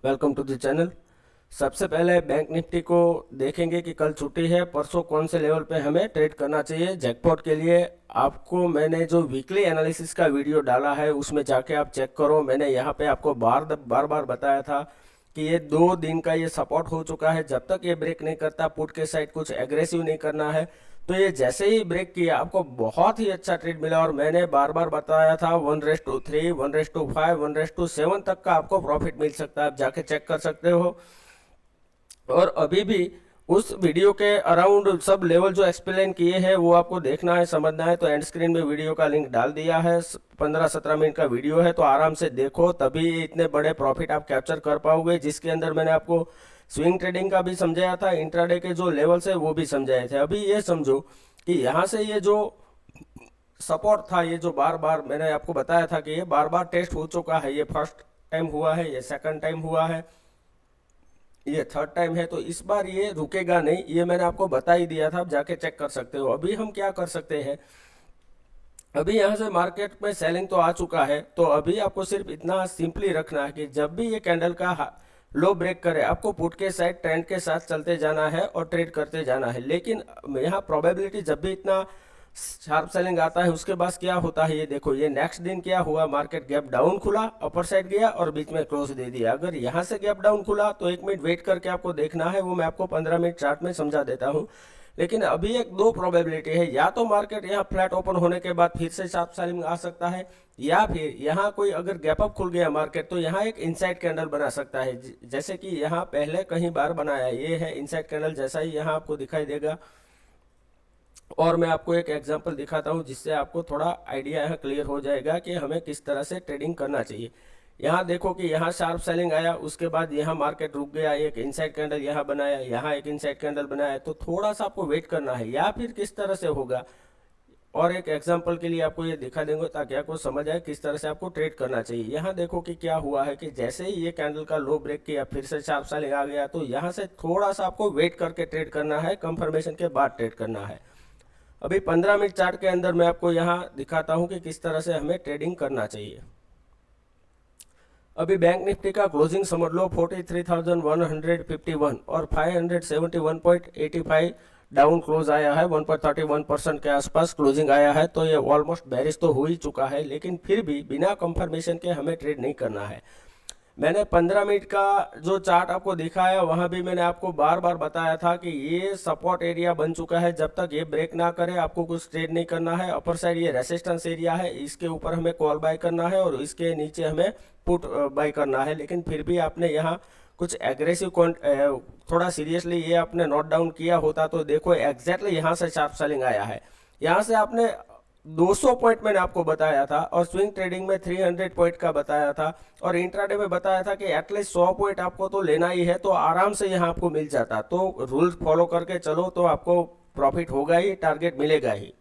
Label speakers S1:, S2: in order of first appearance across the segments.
S1: Welcome to the channel. सबसे पहले bank Nifty को देखेंगे कि कल छुट्टी है, परसों कौन से लेवल पे हमें ट्रेड करना चाहिए। जैकपॉट के लिए आपको मैंने जो वीकली एनालिसिस का वीडियो डाला है उसमें जाके आप चेक करो। मैंने यहाँ पे आपको बार बार बताया था कि ये 2 दिन का ये सपोर्ट हो चुका है। जब तक ये ब्रेक नहीं करता पुट के साइड कुछ एग्रेसिव नहीं करना है। तो ये जैसे ही ब्रेक किया आपको बहुत ही अच्छा ट्रेड मिला और मैंने बार बार बताया था 1:3, 1:5, 1:7 तक का आपको प्रॉफिट मिल सकता है। आप जाके चेक कर सकते हो। और अभी भी उस वीडियो के अराउंड सब लेवल जो एक्सप्लेन किए हैं वो आपको देखना है, समझना है तो एंड स्क्रीन में वीडियो का लिंक डाल दिया है। 15-17 मिनट का वीडियो है तो आराम से देखो, तभी इतने बड़े प्रॉफिट आप कैप्चर कर पाओगे। जिसके अंदर मैंने आपको स्विंग ट्रेडिंग का भी समझाया था, इंट्राडे के जो लेवल्स है वो भी समझाए थे। अभी ये समझो कि यहाँ से ये जो सपोर्ट था, ये जो बार बार मैंने आपको बताया था कि ये बार बार टेस्ट हो चुका है। ये फर्स्ट टाइम हुआ है, ये सेकंड टाइम हुआ है, ये थर्ड टाइम है। तो इस बार ये रुकेगा नहीं, ये मैंने आपको बता ही दिया था। आप जाके चेक कर सकते हो। अभी हम क्या कर सकते हैं, अभी यहाँ से मार्केट में सेलिंग तो आ चुका है, तो अभी आपको सिर्फ इतना सिंपली रखना है कि जब भी ये कैंडल का लो ब्रेक करे आपको पुट के साइड ट्रेंड के साथ चलते जाना है और ट्रेड करते जाना है। लेकिन यहाँ प्रोबेबिलिटी जब भी इतना शार्प सेलिंग आता है उसके बाद क्या होता है, ये देखो ये नेक्स्ट दिन क्या हुआ, मार्केट गैप डाउन खुला, अपर साइड गया और बीच में क्लोज दे दिया। अगर यहाँ से गैप डाउन खुला तो 1 मिनट वेट करके आपको देखना है, वो मैं आपको 15 मिनट चार्ट में समझा देता हूँ। लेकिन अभी एक दो प्रोबेबिलिटी है, या तो मार्केट यहाँ फ्लैट ओपन होने के बाद फिर से शार्प सेलिंग आ सकता है, या फिर यहाँ कोई अगर गैप अप खुल गया मार्केट तो यहाँ एक इनसाइड कैंडल बना सकता है। जैसे कि यहाँ पहले कहीं बार बनाया, ये है इनसाइड कैंडल जैसा ही यहाँ आपको दिखाई देगा। और मैं आपको एक एग्जांपल दिखाता हूँ जिससे आपको थोड़ा आइडिया यहाँ क्लियर हो जाएगा कि हमें किस तरह से ट्रेडिंग करना चाहिए। यहाँ देखो कि यहाँ शार्प सेलिंग आया, उसके बाद यहाँ मार्केट रुक गया, एक इनसाइड कैंडल यहाँ बनाया, यहाँ एक इनसाइड कैंडल बनाया, तो थोड़ा सा आपको वेट करना है या फिर किस तरह से होगा। और एक एग्जांपल के लिए आपको ये दिखा देंगे ताकि आपको समझ आए किस तरह से आपको ट्रेड करना चाहिए। यहाँ देखो कि क्या हुआ है कि जैसे ही ये कैंडल का लो ब्रेक किया फिर से शार्प सेलिंग आ गया, तो यहाँ से थोड़ा सा आपको वेट करके ट्रेड करना है, कंफर्मेशन के बाद ट्रेड करना है। अभी 15 मिनट चार्ट के अंदर मैं आपको यहाँ दिखाता हूँ कि किस तरह से हमें ट्रेडिंग करना चाहिए। अभी बैंक निफ्टी का क्लोजिंग समझ लो 43,151 और 571.85 डाउन क्लोज आया है। 1.31% के आसपास क्लोजिंग आया है, तो ये ऑलमोस्ट बेरिश तो हो ही चुका है। लेकिन फिर भी बिना कंफर्मेशन के हमें ट्रेड नहीं करना है। मैंने 15 मिनट का जो चार्ट आपको दिखाया वहां भी मैंने आपको बार बार बताया था कि ये सपोर्ट एरिया बन चुका है, जब तक ये ब्रेक ना करे आपको कुछ ट्रेड नहीं करना है। अपर साइड ये रेसिस्टेंस एरिया है, इसके ऊपर हमें कॉल बाय करना है और इसके नीचे हमें पुट बाय करना है। लेकिन फिर भी आपने यहाँ कुछ एग्रेसिव थोड़ा सीरियसली ये आपने नोट डाउन किया होता तो देखो एग्जैक्टली यहाँ से शार्प सेलिंग आया है। यहाँ से आपने 200 पॉइंट मैंने आपको बताया था और स्विंग ट्रेडिंग में 300 पॉइंट का बताया था और इंट्राडे में बताया था कि एटलीस्ट 100 पॉइंट आपको तो लेना ही है, तो आराम से यहाँ आपको मिल जाता। तो रूल्स फॉलो करके चलो तो आपको प्रॉफिट होगा ही, टारगेट मिलेगा ही।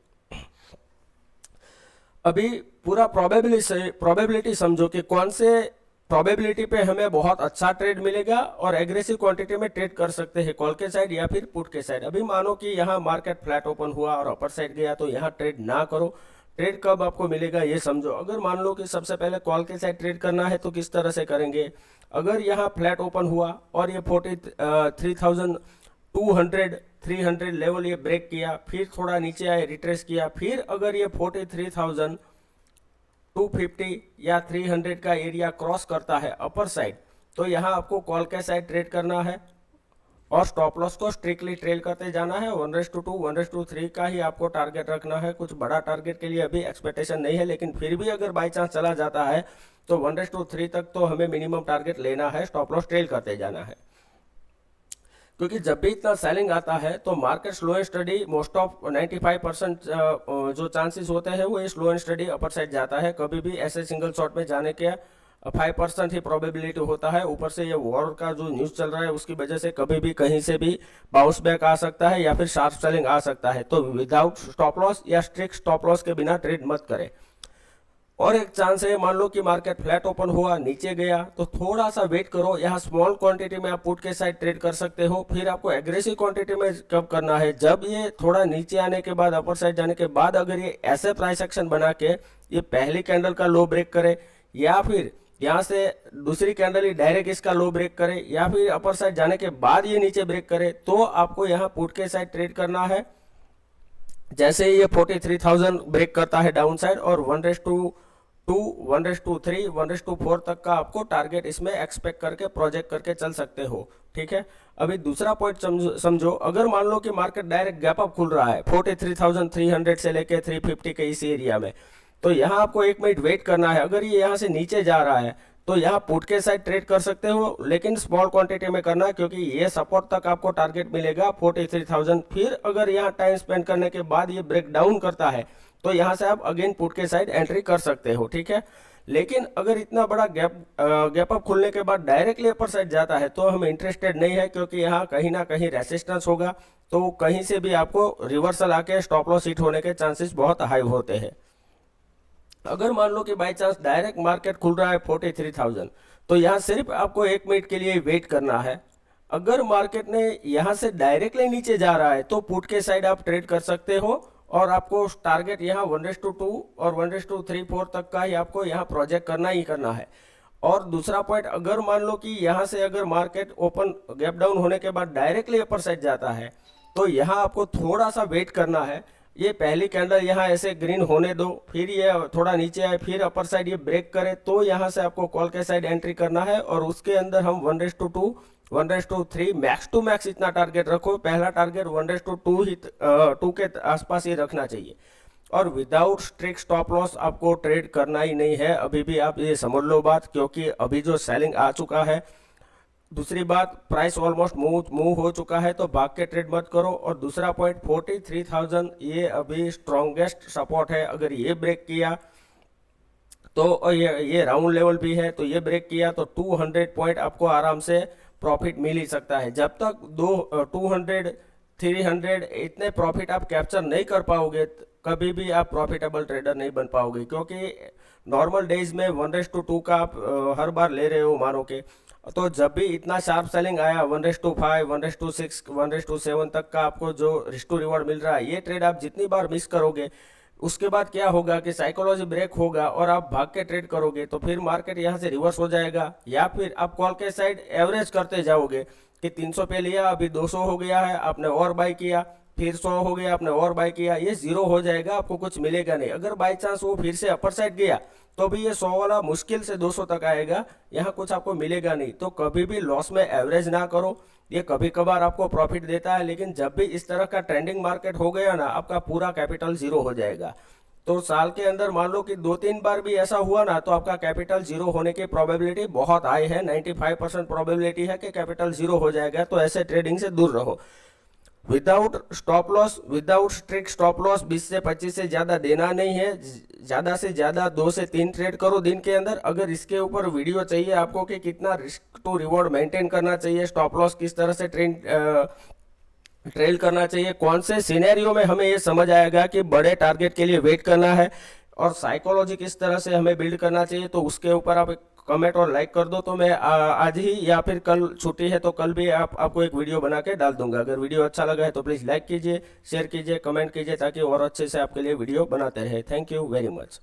S1: अभी पूरा प्रोबेबिलिटी समझो कि कौन से प्रोबेबिलिटी पे हमें बहुत अच्छा ट्रेड मिलेगा और एग्रेसिव क्वांटिटी में ट्रेड कर सकते हैं, कॉल के साइड या फिर पुट के साइड। अभी मानो कि यहाँ मार्केट फ्लैट ओपन हुआ और अपर साइड गया तो यहाँ ट्रेड ना करो। ट्रेड कब आपको मिलेगा ये समझो। अगर मान लो कि सबसे पहले कॉल के साइड ट्रेड करना है तो किस तरह से करेंगे। अगर यहाँ फ्लैट ओपन हुआ और ये 43,200 300 लेवल ये ब्रेक किया, फिर थोड़ा नीचे आए, रिट्रेस किया, फिर अगर ये 43,250 या 300 का एरिया क्रॉस करता है अपर साइड, तो यहाँ आपको कॉल के साइड ट्रेड करना है और स्टॉप लॉस को स्ट्रिक्टली ट्रेल करते जाना है। 1:2 1:3 का ही आपको टारगेट रखना है। कुछ बड़ा टारगेट के लिए अभी एक्सपेक्टेशन नहीं है, लेकिन फिर भी अगर बाई चांस चला जाता है तो 1:3 तक तो हमें मिनिमम टारगेट लेना है, स्टॉप लॉस ट्रेल करते जाना है। क्योंकि जब भी इतना सेलिंग आता है तो market slow and study most of 95% जो चांसेस होते हैं वो ये slow and study upper side जाता है। कभी भी ऐसे सिंगल शॉट में जाने के 5% ही प्रोबेबिलिटी होता है। ऊपर से ये वॉर का जो न्यूज़ चल रहा है उसकी वजह से कभी भी कहीं से भी बाउंस बैक आ सकता है या फिर शार्प सेलिंग आ सकता है। तो विदाउट स्टॉप लॉस या स्ट्रिक्ट स्टॉप लॉस के बिना ट्रेड मत करें। और एक चांस है, मान लो कि मार्केट फ्लैट ओपन हुआ, नीचे गया, तो थोड़ा सा वेट करो। यहाँ स्मॉल क्वांटिटी में आप पुट के साइड ट्रेड कर सकते हो। फिर आपको एग्रेसिव क्वांटिटी में कब करना है, जब ये थोड़ा नीचे आने के बाद, अपर साइड जाने के बाद, अगर ये ऐसे प्राइस एक्शन बना के ये पहली कैंडल का लो ब्रेक करे या फिर यहाँ से दूसरी कैंडल ही डायरेक्ट इसका लो ब्रेक करे या फिर अपर साइड जाने के बाद ये नीचे ब्रेक करे तो आपको यहाँ पुट के साइड ट्रेड करना है। जैसे ये 43,000 ब्रेक करता है डाउन साइड और 1:2, 1:3, 1:4 तक का आपको टारगेट इसमें एक्सपेक्ट करके प्रोजेक्ट करके चल सकते हो। ठीक है, अभी दूसरा पॉइंट समझो, अगर मान लो कि मार्केट डायरेक्ट गैप अप खुल रहा है 43,300 से लेके 350 के इस एरिया में, तो यहाँ आपको 1 मिनट वेट करना है। अगर ये यहाँ से नीचे जा रहा है तो यहाँ पुट के साइड ट्रेड कर सकते हो, लेकिन स्मॉल क्वांटिटी में करना, क्योंकि ये सपोर्ट तक आपको टारगेट मिलेगा 43,000। फिर अगर यहाँ टाइम स्पेंड करने के बाद ये ब्रेक डाउन करता है तो यहाँ से आप अगेन पुट के साइड एंट्री कर सकते हो। ठीक है, लेकिन अगर इतना बड़ा गैप अप खुलने के बाद डायरेक्टली अपर साइड जाता है तो हम इंटरेस्टेड नहीं है, क्योंकि यहाँ कहीं ना कहीं रेसिस्टेंस होगा, तो कहीं से भी आपको रिवर्सल आके स्टॉप लॉस हिट होने के चांसेस बहुत हाई होते हैं। अगर मान लो कि बाई चांस डायरेक्ट मार्केट खुल रहा है 43,000, तो यहाँ सिर्फ आपको 1 मिनट के लिए वेट करना है। अगर मार्केट ने यहाँ से डायरेक्टली नीचे जा रहा है तो पुट के साइड आप ट्रेड कर सकते हो और आपको टारगेट यहाँ 1:2 और 1:3-4 तक का ही आपको यहाँ प्रोजेक्ट करना ही करना है। और दूसरा पॉइंट, अगर मान लो कि यहाँ से अगर मार्केट ओपन गैप डाउन होने के बाद डायरेक्टली अपर साइड जाता है तो यहाँ आपको थोड़ा सा वेट करना है। ये पहली कैंडल यहाँ ऐसे ग्रीन होने दो, फिर ये थोड़ा नीचे आए, फिर अपर साइड ये ब्रेक करे, तो यहाँ से आपको कॉल के साइड एंट्री करना है और उसके अंदर हम 1:2, 1:3 मैक्स टू मैक्स इतना टारगेट रखो। पहला टारगेट 1:2 ही 2 के आसपास ही रखना चाहिए और विदाउट स्ट्रिक्ट स्टॉप लॉस आपको ट्रेड करना ही नहीं है अभी भी। आप ये समझ लो बात, क्योंकि अभी जो सेलिंग आ चुका है। दूसरी बात, प्राइस ऑलमोस्ट मूव हो चुका है, तो भाग के ट्रेड मत करो। और दूसरा पॉइंट, 43,000 ये अभी स्ट्रॉन्गेस्ट सपोर्ट है। अगर ये ब्रेक किया तो ये राउंड लेवल भी है, तो ये ब्रेक किया तो 200 पॉइंट आपको आराम से प्रॉफिट मिल ही सकता है। जब तक 200, 300 इतने प्रॉफिट आप कैप्चर नहीं कर पाओगे कभी भी आप प्रॉफिटेबल ट्रेडर नहीं बन पाओगे, क्योंकि नॉर्मल डेज में 1:2 का आप हर बार ले रहे हो मानो के। तो जब भी इतना शार्प सेलिंग आया 1:5, 1:6, 1:7 तक का आपको जो रिस्क टू रिवॉर्ड मिल रहा है, ये ट्रेड आप जितनी बार मिस करोगे उसके बाद क्या होगा कि साइकोलॉजी ब्रेक होगा और आप भाग के ट्रेड करोगे, तो फिर मार्केट यहाँ से रिवर्स हो जाएगा। या फिर आप कॉल के साइड एवरेज करते जाओगे कि 300 पे लिया, अभी 200 हो गया है, आपने और बाय किया, फिर 100 हो गया, आपने और बाय किया, ये जीरो हो जाएगा, आपको कुछ मिलेगा नहीं। अगर बाई चांस वो फिर से अपर साइड गया तो भी ये 100 वाला मुश्किल से 200 तक आएगा, यहाँ कुछ आपको मिलेगा नहीं। तो कभी भी लॉस में एवरेज ना करो, ये कभी कभार आपको प्रॉफिट देता है, लेकिन जब भी इस तरह का ट्रेंडिंग मार्केट हो गया ना, आपका पूरा कैपिटल जीरो हो जाएगा। तो साल के अंदर मान लो कि 2-3 बार भी ऐसा हुआ ना, तो आपका कैपिटल जीरो होने की प्रोबेबिलिटी बहुत हाई है। 95% प्रोबेबिलिटी है कि कैपिटल जीरो हो जाएगा। तो ऐसे ट्रेडिंग से दूर रहो। Without stop loss, without strict stop loss 20 से 25 से ज़्यादा देना नहीं है। ज़्यादा से ज़्यादा 2 से 3 ट्रेड करो दिन के अंदर। अगर इसके ऊपर वीडियो चाहिए आपको कि कितना रिस्क टू रिवॉर्ड मेंटेन करना चाहिए, स्टॉप लॉस किस तरह से ट्रेल करना चाहिए, कौन से सिनेरियो में हमें ये समझ आएगा कि बड़े टारगेट के लिए वेट करना है, और साइकोलॉजी किस तरह से हमें बिल्ड करना चाहिए, तो उसके ऊपर आप कमेंट और लाइक कर दो। तो मैं आज ही या फिर कल, छुट्टी है तो कल भी आपको एक वीडियो बना के डाल दूंगा। अगर वीडियो अच्छा लगा है तो प्लीज़ लाइक कीजिए, शेयर कीजिए, कमेंट कीजिए, ताकि और अच्छे से आपके लिए वीडियो बनाते रहे। Thank you very much.